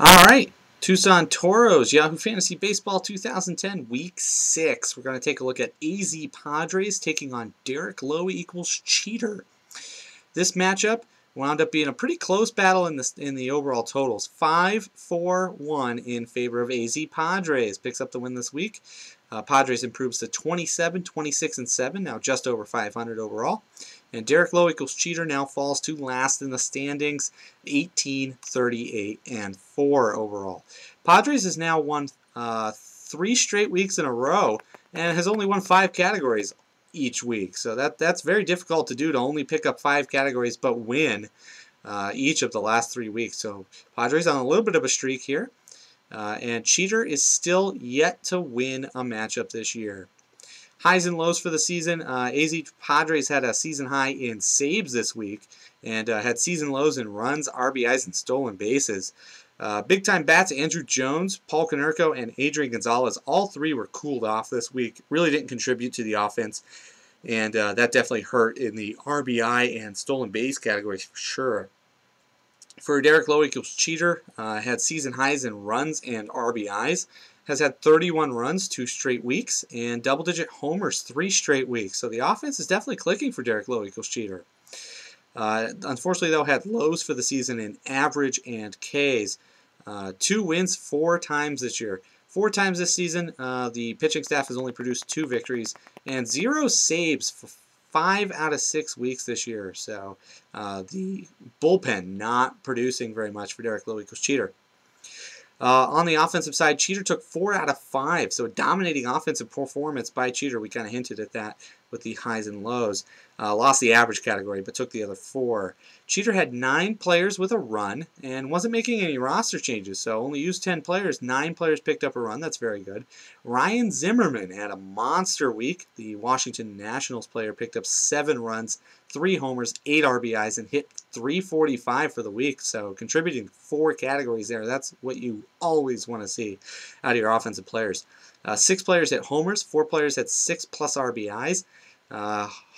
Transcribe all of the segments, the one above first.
All right, Tucson Toros, Yahoo Fantasy Baseball 2010, Week 6. We're going to take a look at AZPadres taking on Lowe equals Cheater. This matchup wound up being a pretty close battle in the overall totals. 5-4-1 in favor of AZPadres. Picks up the win this week. Padres improves to 27, 26, and 7, now just over 500 overall. And Lowe equals Cheater now falls to last in the standings, 18, 38, and 4 overall. Padres has now won 3 straight weeks in a row and has only won 5 categories each week. So that's very difficult to do, to only pick up 5 categories but win each of the last 3 weeks. So Padres on a little bit of a streak here. And Cheater is still yet to win a matchup this year. Highs and lows for the season. AZPadres had a season high in saves this week and had season lows in runs, RBIs, and stolen bases. Big-time bats, Andrew Jones, Paul Konerko, and Adrian Gonzalez, all 3 were cooled off this week. Really didn't contribute to the offense, and that definitely hurt in the RBI and stolen base categories for sure. For Lowe equals Cheater, had season highs in runs and RBIs. Has had 31 runs 2 straight weeks and double-digit homers 3 straight weeks. So the offense is definitely clicking for Lowe equals Cheater. Unfortunately, though, had lows for the season in average and Ks. 2 wins 4 times this year. 4 times this season, the pitching staff has only produced 2 victories and 0 saves for 5 out of 6 weeks this year. So the bullpen not producing very much for Lowe equals Cheater. On the offensive side, Cheater took 4 out of 5, so a dominating offensive performance by Cheater. We kind of hinted at that with the highs and lows. Lost the average category, but took the other 4. Cheater had 9 players with a run and wasn't making any roster changes, so only used 10 players. 9 players picked up a run. That's very good. Ryan Zimmerman had a monster week. The Washington Nationals player picked up 7 runs, 3 homers, 8 RBIs, and hit .345 for the week, so contributing 4 categories there. That's what you always want to see out of your offensive players. 6 players hit homers, 4 players had 6+ RBIs.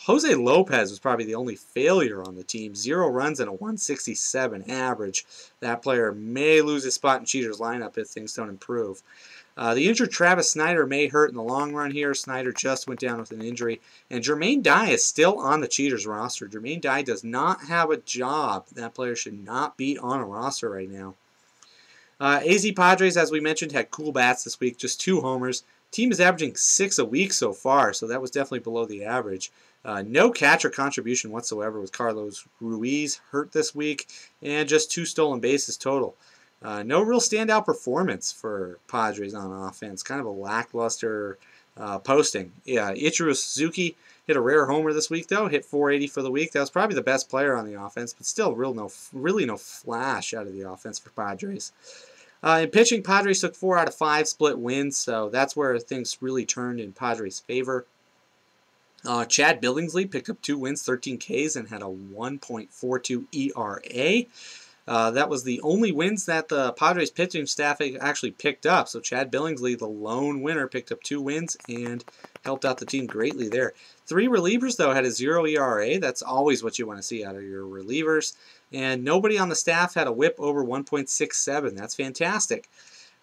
Jose Lopez was probably the only failure on the team. 0 runs and a 167 average. That player may lose his spot in Cheater's lineup if things don't improve. The injured Travis Snyder may hurt in the long run here. Snyder just went down with an injury. And Jermaine Dye is still on the Cheaters roster. Jermaine Dye does not have a job. That player should not be on a roster right now. AZPadres, as we mentioned, had cool bats this week. Just 2 homers. Team is averaging 6 a week so far, so that was definitely below the average. No catcher contribution whatsoever with Carlos Ruiz hurt this week, and just 2 stolen bases total. No real standout performance for Padres on offense. Kind of a lackluster posting. Yeah, Ichiro Suzuki hit a rare homer this week, though. Hit .480 for the week. That was probably the best player on the offense, but still really no flash out of the offense for Padres. In pitching, Padres took 4 out of 5 split wins, so that's where things really turned in Padres' favor. Chad Billingsley picked up 2 wins, 13 Ks, and had a 1.42 ERA. That was the only wins that the Padres pitching staff actually picked up. So Chad Billingsley, the lone winner, picked up 2 wins and helped out the team greatly there. 3 relievers, though, had a 0 ERA. That's always what you want to see out of your relievers. And nobody on the staff had a whip over 1.67. That's fantastic.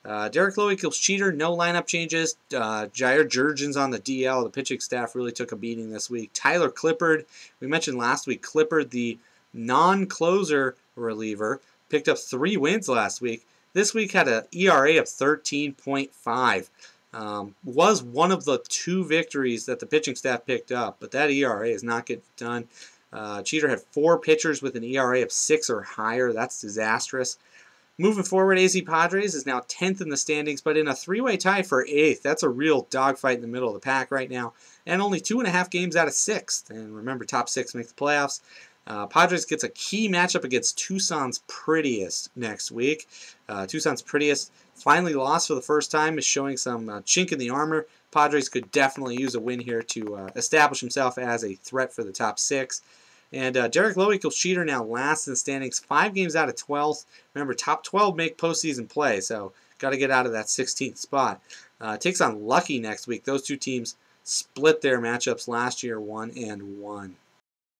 Lowe equals Cheater. No lineup changes. Jair Jurgens on the DL. The pitching staff really took a beating this week. Tyler Clippard. We mentioned last week, Clippard, the non-closer reliever, picked up 3 wins last week. This week had an ERA of 13.5. Was one of the 2 victories that the pitching staff picked up, but that ERA is not getting done. Cheater had 4 pitchers with an ERA of 6 or higher. That's disastrous. Moving forward, AZPadres is now 10th in the standings, but in a 3-way tie for 8th. That's a real dogfight in the middle of the pack right now, and only 2.5 games out of 6th. And remember, top 6 make the playoffs. Padres gets a key matchup against Tucson's Prettiest next week. Tucson's Prettiest finally lost for the first time, is showing some chink in the armor. Padres could definitely use a win here to establish himself as a threat for the top 6. And Lowe equals Cheater now last in the standings, 5 games out of 12th. Remember, top 12 make postseason play, so got to get out of that 16th spot. Takes on Lucky next week. Those 2 teams split their matchups last year, 1-1.